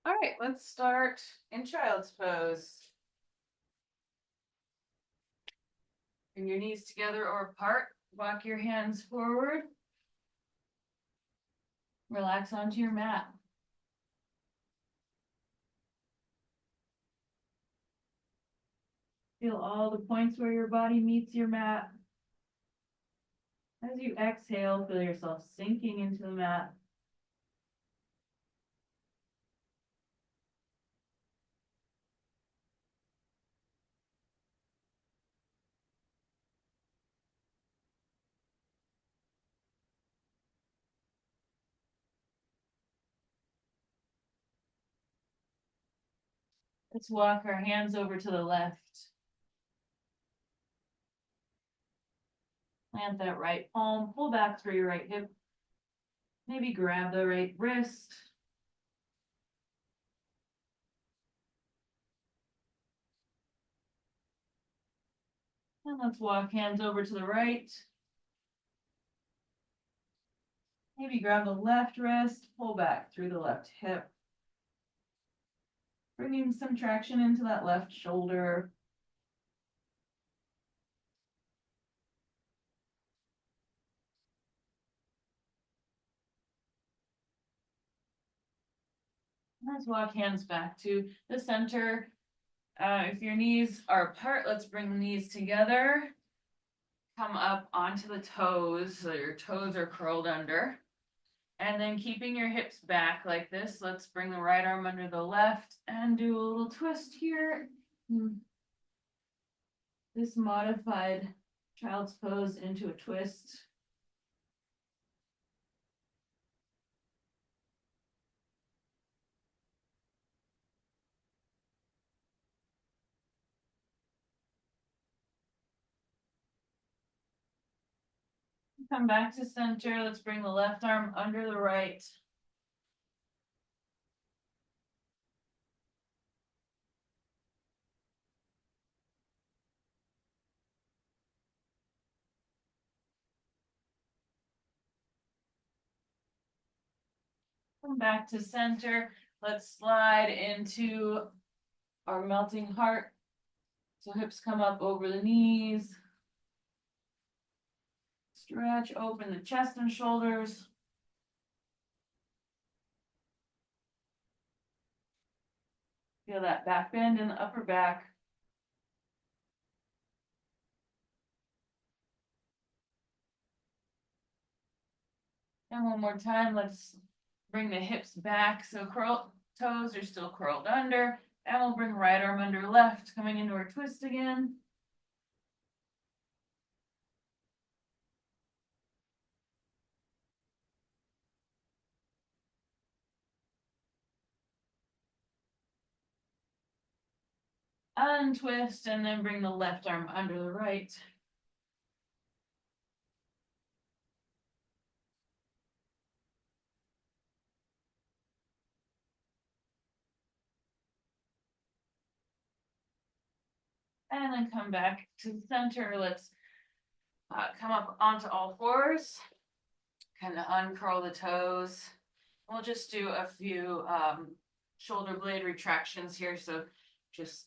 All right, let's start in child's pose. Bring your knees together or apart. Walk your hands forward. Relax onto your mat. Feel all the points where your body meets your mat. As you exhale, feel yourself sinking into the mat. Let's walk our hands over to the left. Plant that right palm, pull back through your right hip. Maybe grab the right wrist. And let's walk hands over to the right. Maybe grab the left wrist, pull back through the left hip. Bringing some traction into that left shoulder. Let's walk hands back to the center. If your knees are apart, let's bring the knees together. Come up onto the toes, so your toes are curled under. And then keeping your hips back like this, let's bring the right arm under the left and do a little twist here. This modified child's pose into a twist. Come back to center. Let's bring the left arm under the right. Come back to center. Let's slide into our melting heart. So hips come up over the knees. Stretch open the chest and shoulders. Feel that back bend in the upper back. And one more time, let's bring the hips back. So toes are still curled under. And we'll bring right arm under left, coming into our twist again. Untwist, and then bring the left arm under the right. And then come back to the center. Let's come up onto all fours. Kind of uncurl the toes. We'll just do a few shoulder blade retractions here. So just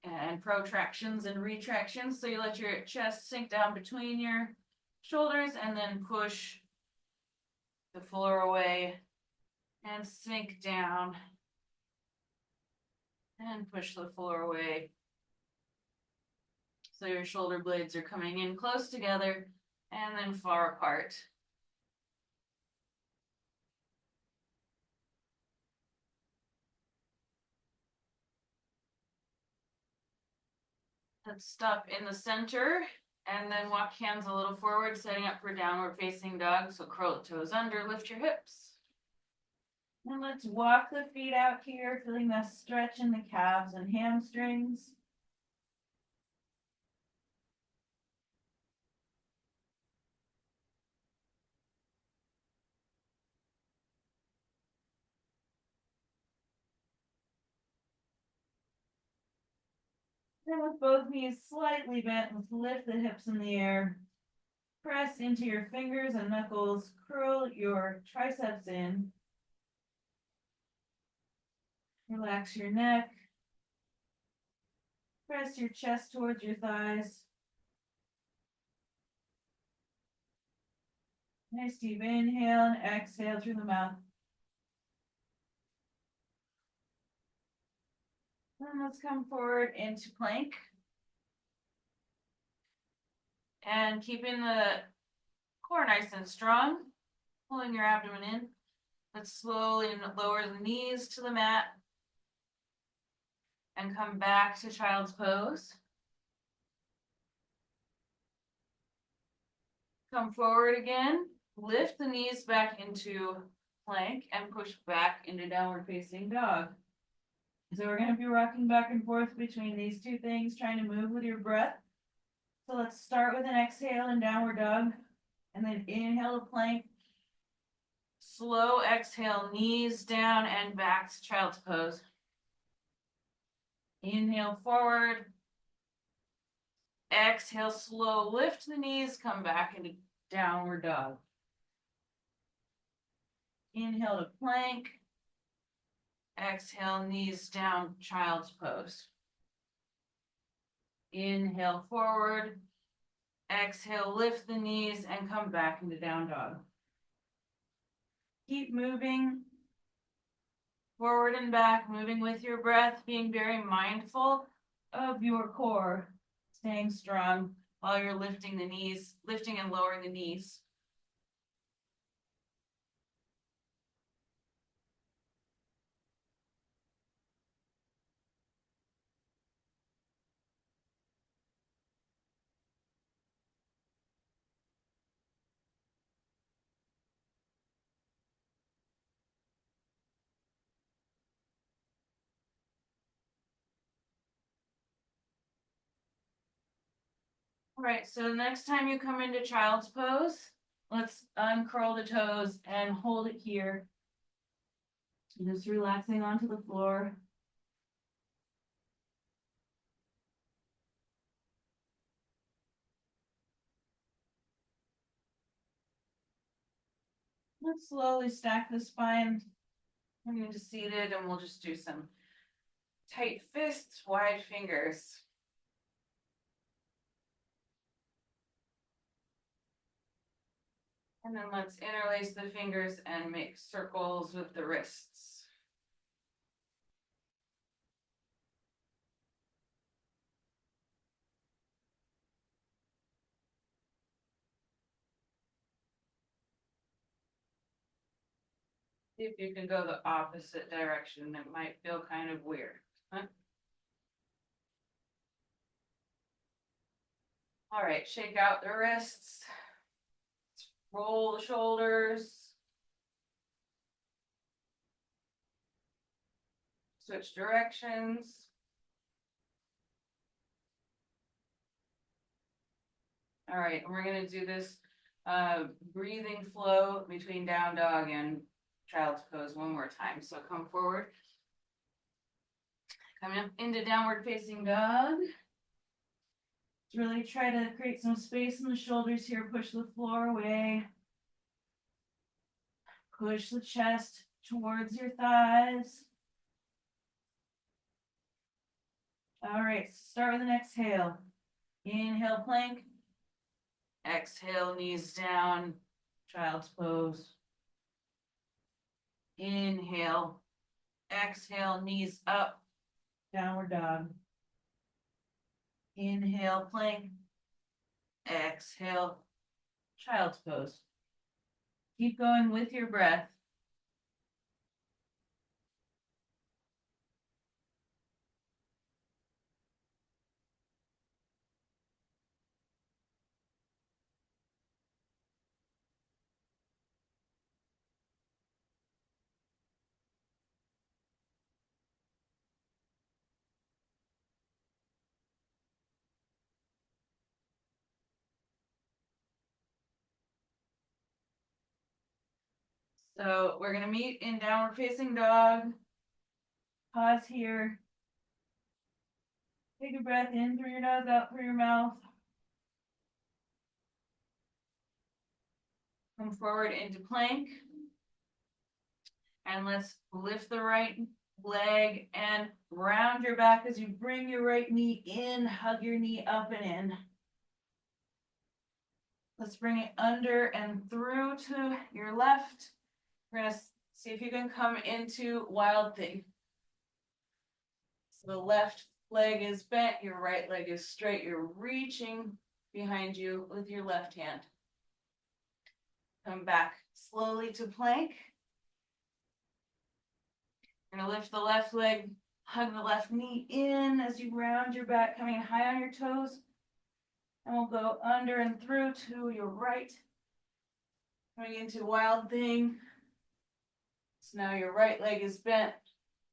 and protractions and retractions. So you let your chest sink down between your shoulders and then push the floor away and sink down and push the floor away. So your shoulder blades are coming in close together and then far apart. Let's stop in the center and then walk hands a little forward, setting up for downward facing dog. So curl the toes under, lift your hips. And let's walk the feet out here, feeling that stretch in the calves and hamstrings. And with both knees slightly bent, let's lift the hips in the air. Press into your fingers and knuckles, curl your triceps in. Relax your neck. Press your chest towards your thighs. Nice deep inhale and exhale through the mouth. And let's come forward into plank. And keeping the core nice and strong, pulling your abdomen in. Let's slowly lower the knees to the mat and come back to child's pose. Come forward again, lift the knees back into plank and push back into downward facing dog. So we're going to be rocking back and forth between these two things, trying to move with your breath. So let's start with an exhale in downward dog, and then inhale to plank. Slow exhale, knees down and back to child's pose. Inhale forward. Exhale, slow, lift the knees, come back into downward dog. Inhale to plank. Exhale, knees down, child's pose. Inhale forward. Exhale, lift the knees and come back into down dog. Keep moving forward and back, moving with your breath, being very mindful of your core, staying strong while you're lifting the knees, lifting and lowering the knees. All right, so next time you come into child's pose, let's uncurl the toes and hold it here. Just relaxing onto the floor. Let's slowly stack the spine. I'm into seated and we'll just do some tight fists, wide fingers. And then let's interlace the fingers and make circles with the wrists. See if you can go the opposite direction. It might feel kind of weird. Huh? All right, shake out the wrists. Roll the shoulders. Switch directions. All right, and we're gonna do this breathing flow between down dog and child's pose one more time. So come forward. Coming up into downward facing dog. Really try to create some space in the shoulders here. Push the floor away. Push the chest towards your thighs. All right, start with an exhale. Inhale, plank. Exhale, knees down, child's pose. Inhale. Exhale, knees up, downward dog. Inhale, plank. Exhale, child's pose. Keep going with your breath. So we're gonna meet in downward facing dog. Pause here. Take a breath in through your nose, out through your mouth. Come forward into plank. And let's lift the right leg and round your back as you bring your right knee in, hug your knee up and in. Let's bring it under and through to your left. We're gonna see if you can come into wild thing. So the left leg is bent, your right leg is straight. You're reaching behind you with your left hand. Come back slowly to plank. You're gonna lift the left leg, hug the left knee in as you round your back, coming high on your toes. And we'll go under and through to your right. Coming into wild thing. So now your right leg is bent,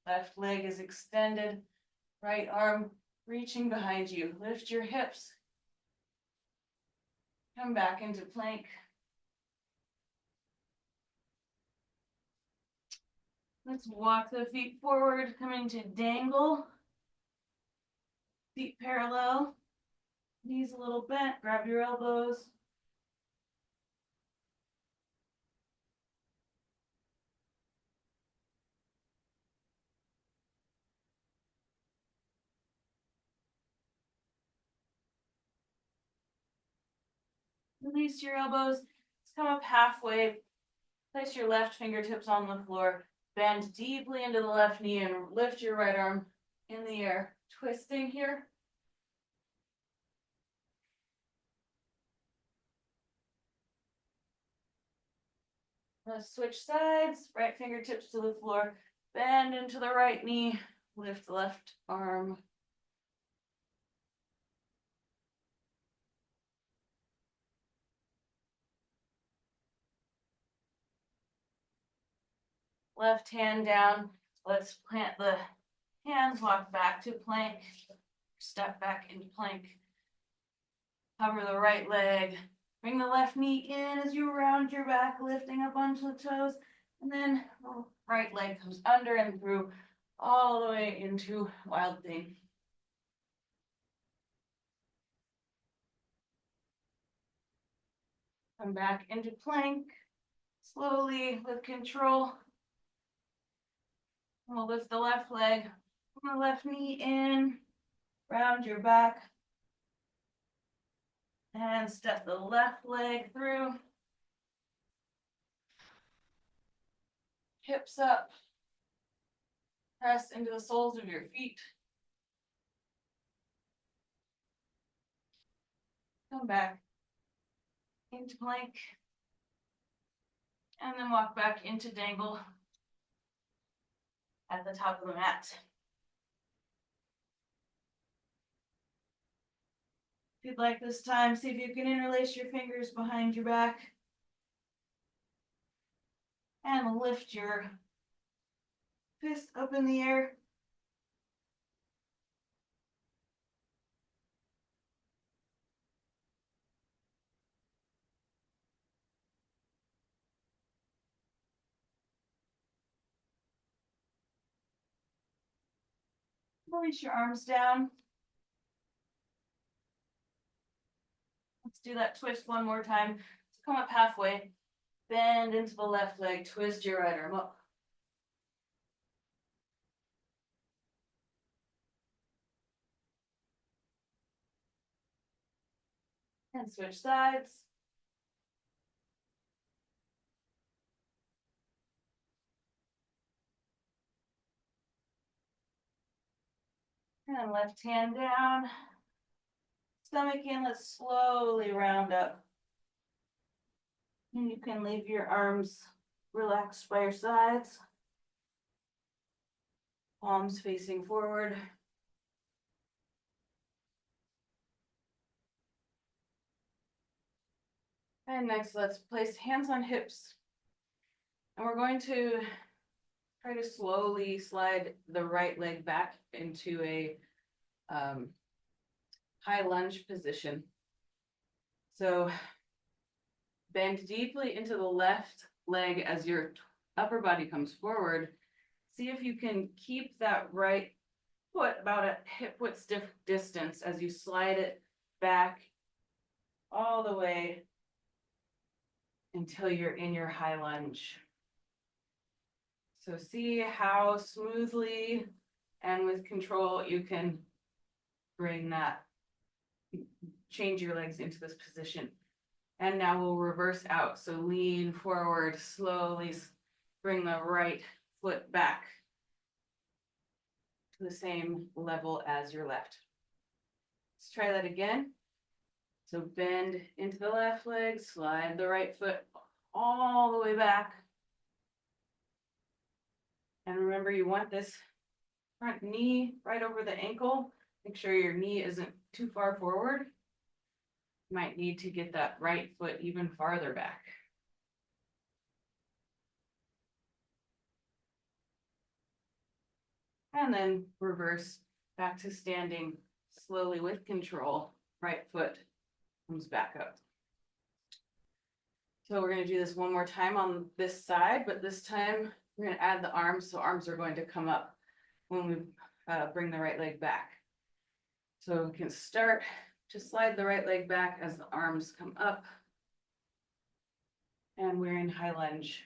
left leg is extended, right arm reaching behind you. Lift your hips. Come back into plank. Let's walk the feet forward, come into dangle. Feet parallel, knees a little bent, grab your elbows. Release your elbows. Let's come up halfway. Place your left fingertips on the floor. Bend deeply into the left knee and lift your right arm in the air. Twisting here. Let's switch sides. Right fingertips to the floor. Bend into the right knee. Lift the left arm. Left hand down. Let's plant the hands, walk back to plank. Step back into plank. Cover the right leg. Bring the left knee in as you round your back, lifting up onto the toes. And then right leg comes under and through all the way into wild thing. Come back into plank. Slowly with control. We'll lift the left leg, bring the left knee in, round your back, and step the left leg through. Hips up. Press into the soles of your feet. Come back into plank. And then walk back into dangle at the top of the mat. If you'd like this time, see if you can interlace your fingers behind your back. And lift your fist up in the air. Reach your arms down. Let's do that twist one more time. Let's come up halfway. Bend into the left leg. Twist your right arm up. And switch sides. And left hand down. Stomach in. Let's slowly round up. And you can leave your arms relaxed by your sides. Palms facing forward. And next, let's place hands on hips. And we're going to try to slowly slide the right leg back into a high lunge position. So bend deeply into the left leg as your upper body comes forward. See if you can keep that right foot about a hip width distance as you slide it back all the way until you're in your high lunge. So see how smoothly and with control you can bring that, change your legs into this position. And now we'll reverse out. So lean forward, slowly bring the right foot back to the same level as your left. Let's try that again. So bend into the left leg, slide the right foot all the way back. And remember, you want this front knee right over the ankle. Make sure your knee isn't too far forward. You might need to get that right foot even farther back. And then reverse back to standing slowly with control. Right foot comes back up. So we're going to do this one more time on this side, but this time we're going to add the arms. So arms are going to come up when we bring the right leg back. So we can start to slide the right leg back as the arms come up. And we're in high lunge.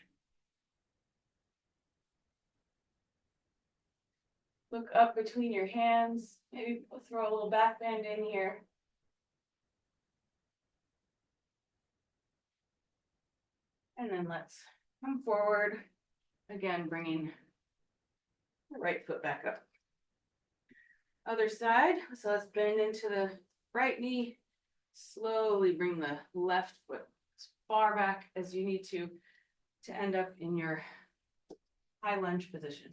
Look up between your hands. Maybe throw a little back bend in here. And then let's come forward. Again, bringing the right foot back up. Other side. So let's bend into the right knee. Slowly bring the left foot as far back as you need to end up in your high lunge position.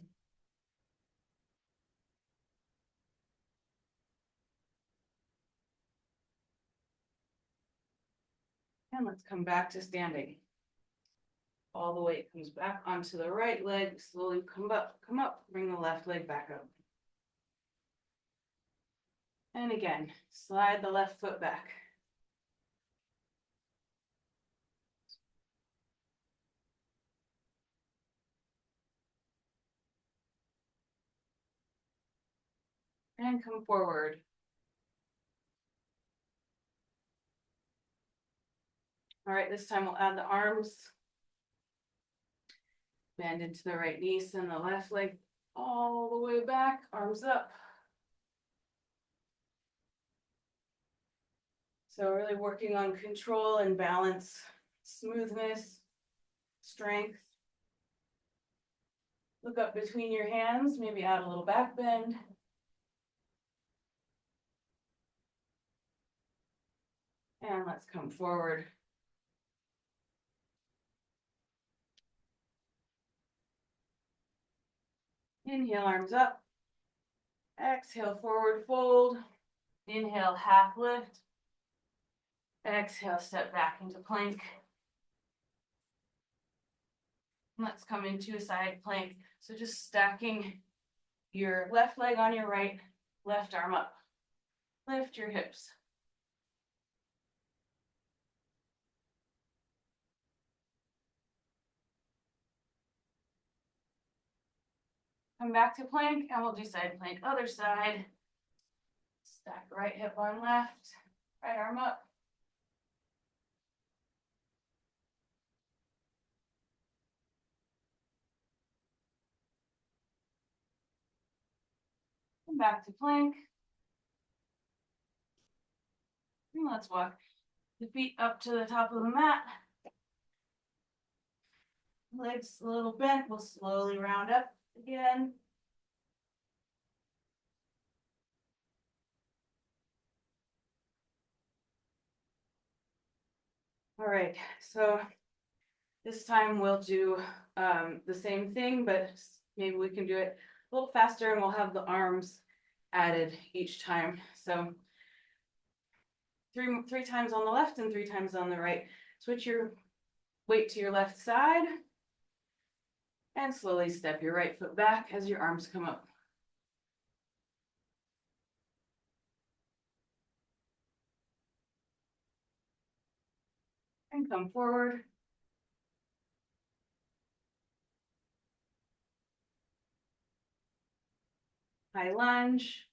And let's come back to standing. All the weight comes back onto the right leg. Slowly come up, bring the left leg back up. And again, slide the left foot back. And come forward. All right, this time we'll add the arms. Bend into the right knee, send the left leg all the way back, arms up. So really working on control and balance, smoothness, strength. Look up between your hands, maybe add a little back bend. And let's come forward. Inhale, arms up. Exhale, forward fold. Inhale, half lift. Exhale, step back into plank. Let's come into a side plank. So just stacking your left leg on your right, left arm up. Lift your hips. Come back to plank and we'll do side plank. Other side. Stack right hip on left, right arm up. Come back to plank. And let's walk the feet up to the top of the mat. Legs a little bent. We'll slowly round up again. All right, so this time we'll do the same thing, but maybe we can do it a little faster and we'll have the arms added each time. So three times on the left and 3 times on the right. Switch your weight to your left side and slowly step your right foot back as your arms come up. And come forward. High lunge.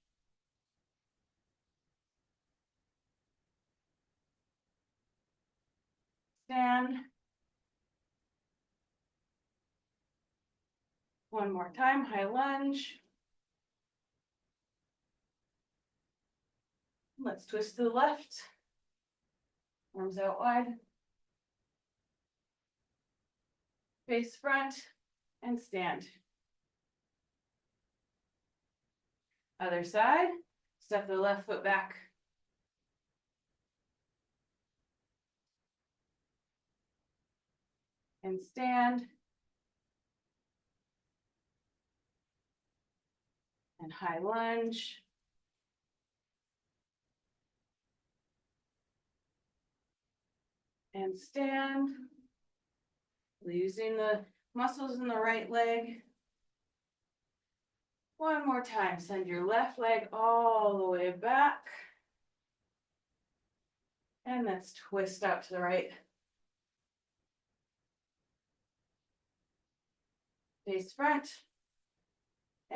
Stand. One more time, high lunge. Let's twist to the left. Arms out wide. Face front and stand. Other side, step the left foot back. And stand. And high lunge. And stand. Using the muscles in the right leg. One more time, send your left leg all the way back. And let's twist out to the right. Face front.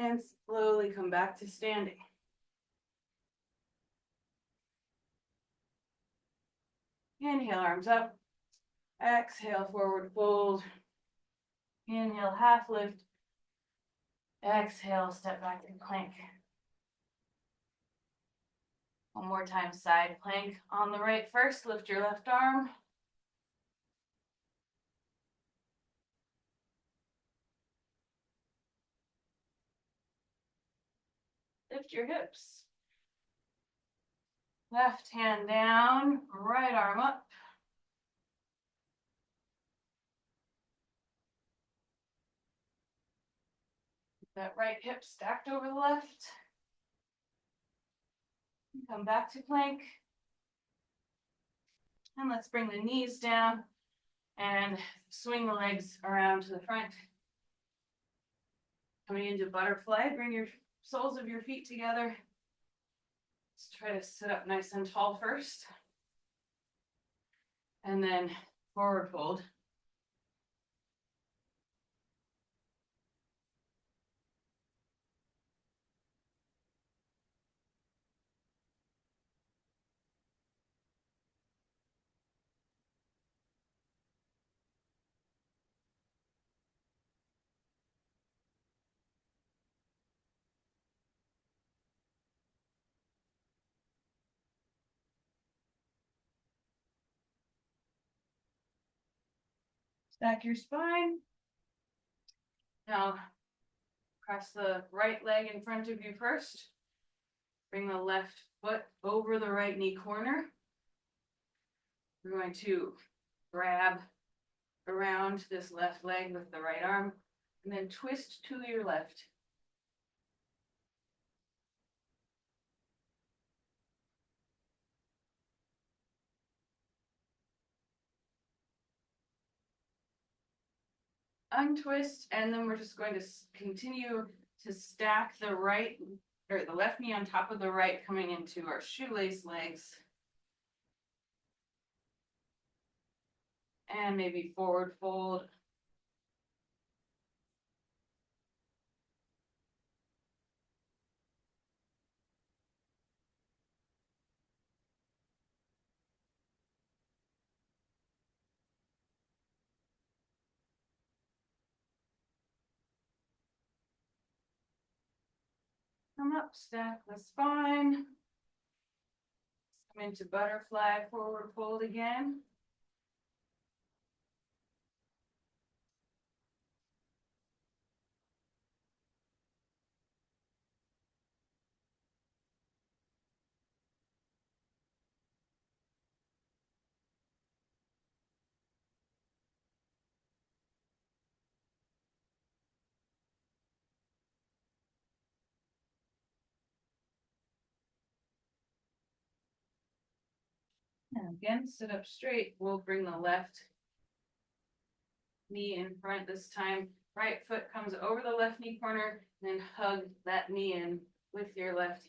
And slowly come back to standing. Inhale, arms up. Exhale, forward fold. Inhale, half lift. Exhale, step back to plank. One more time, side plank on the right first. Lift your left arm. Lift your hips. Left hand down, right arm up. That right hip stacked over the left. Come back to plank. And let's bring the knees down and swing the legs around to the front. Coming into butterfly, bring your soles of your feet together. Let's try to sit up nice and tall first. And then forward fold. Stack your spine. Now, cross the right leg in front of you first. Bring the left foot over the right knee corner. We're going to grab around this left leg with the right arm, and then twist to your left. Untwist, and then we're just going to continue to stack the right or the left knee on top of the right, coming into our shoelace legs. And maybe forward fold. Come up, stack the spine. Come into butterfly, forward fold again. And again, sit up straight. We'll bring the left knee in front this time. Right foot comes over the left knee corner, and then hug that knee in with your left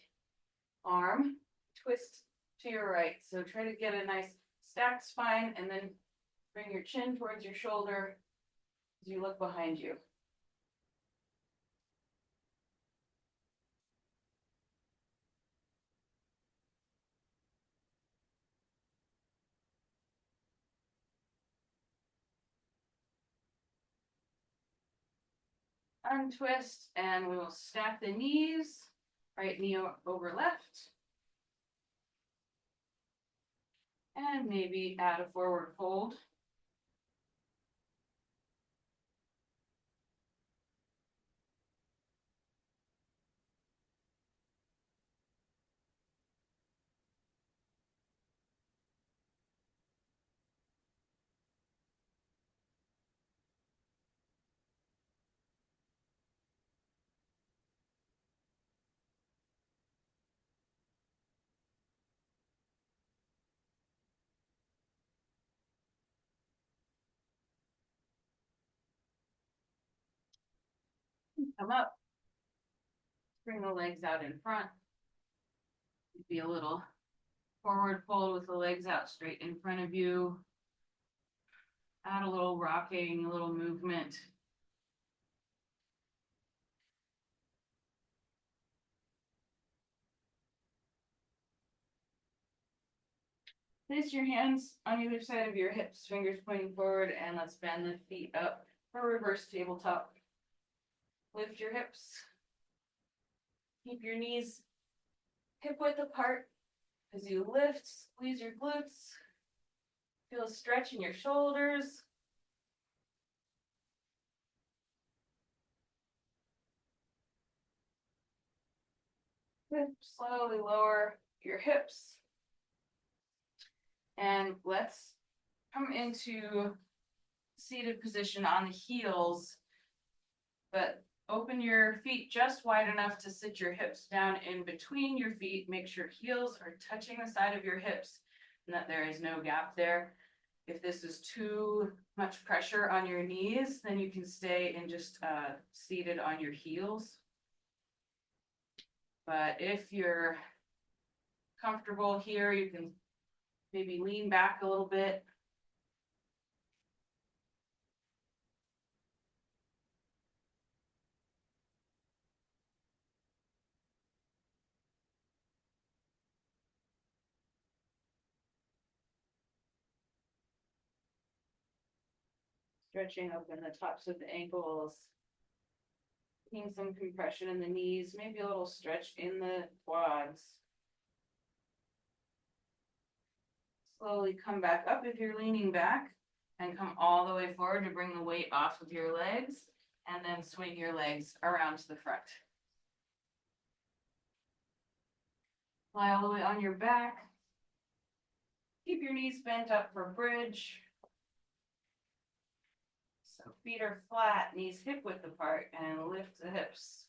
arm. Twist to your right. So try to get a nice stacked spine, and then bring your chin towards your shoulder as you look behind you. untwist, and we will stack the knees, right knee over left. And maybe add a forward fold. Come up, bring the legs out in front. Be a little forward fold with the legs out straight in front of you. Add a little rocking, a little movement. Place your hands on either side of your hips, fingers pointing forward, and let's bend the feet up for reverse tabletop. Lift your hips. Keep your knees hip width apart. As you lift, squeeze your glutes. Feel a stretch in your shoulders. Slowly lower your hips. And let's come into seated position on the heels, but open your feet just wide enough to sit your hips down in between your feet. Make sure heels are touching the side of your hips and that there is no gap there. If this is too much pressure on your knees, then you can stay in just seated on your heels. But if you're comfortable here, you can maybe lean back a little bit. Stretching open the tops of the ankles. Getting some compression in the knees, maybe a little stretch in the quads. Slowly come back up if you're leaning back and come all the way forward to bring the weight off of your legs, and then swing your legs around to the front. Lie all the way on your back. Keep your knees bent up for bridge. So feet are flat, knees hip width apart, and lift the hips.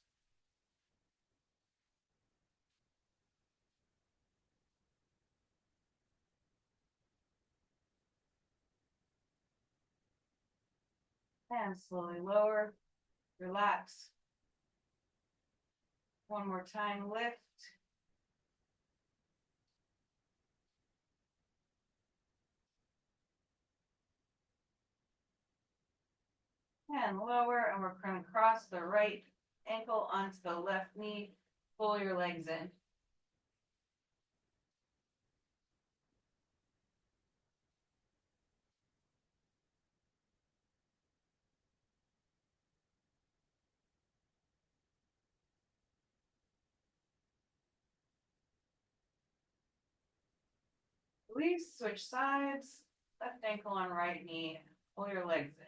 And slowly lower, relax. One more time, lift. And lower, and we're going to cross the right ankle onto the left knee. Pull your legs in. Release, switch sides, left ankle on right knee, pull your legs in.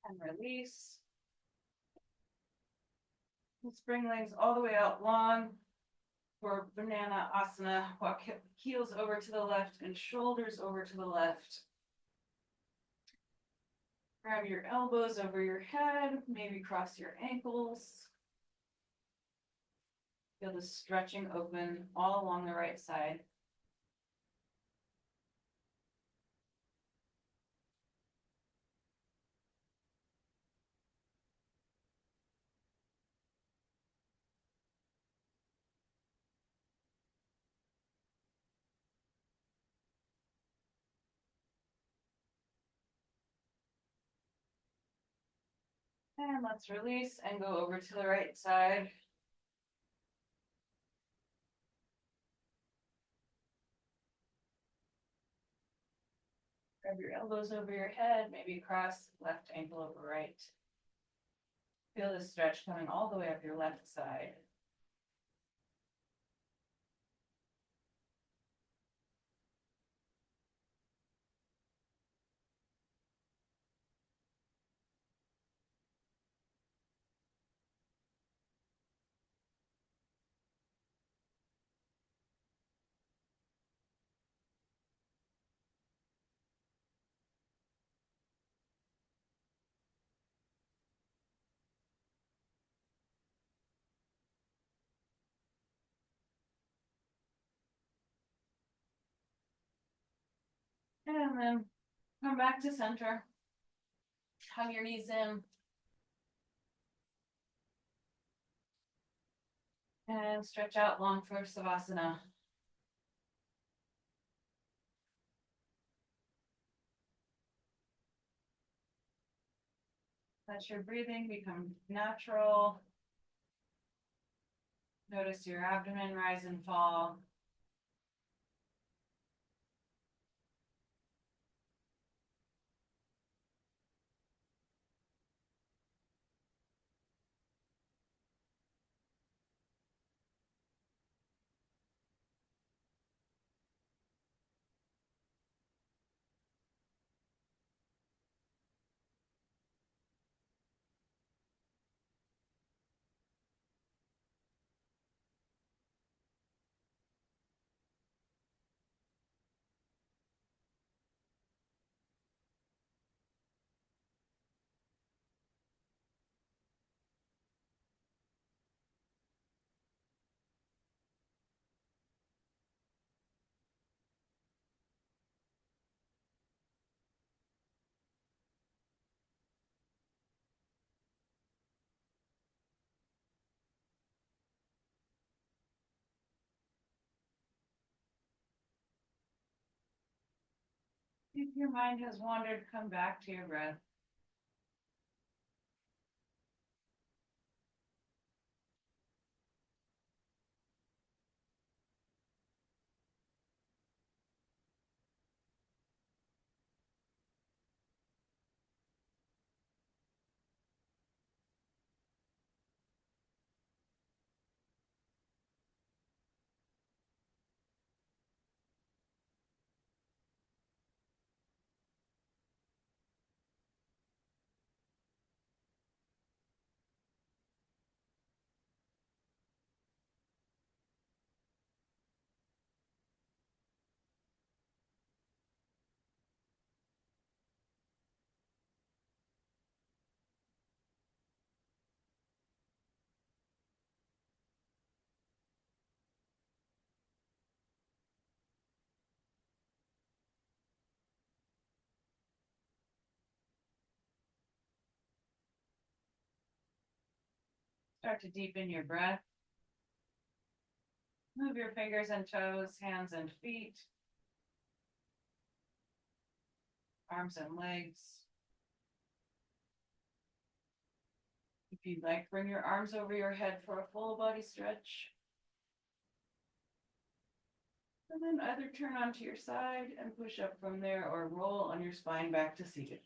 And release. Let's bring legs all the way out long for banana asana. Walk heels over to the left and shoulders over to the left. Grab your elbows over your head, maybe cross your ankles. Feel the stretching open all along the right side. And let's release and go over to the right side. Grab your elbows over your head, maybe cross left ankle over right. Feel the stretch coming all the way up your left side. And then come back to center. Hug your knees in. And stretch out long for Savasana. Let your breathing become natural. Notice your abdomen rise and fall. If your mind has wandered, come back to your breath. Start to deepen your breath. Move your fingers and toes, hands and feet, arms and legs. If you'd like, bring your arms over your head for a full body stretch. And then either turn onto your side and push up from there or roll on your spine back to seated.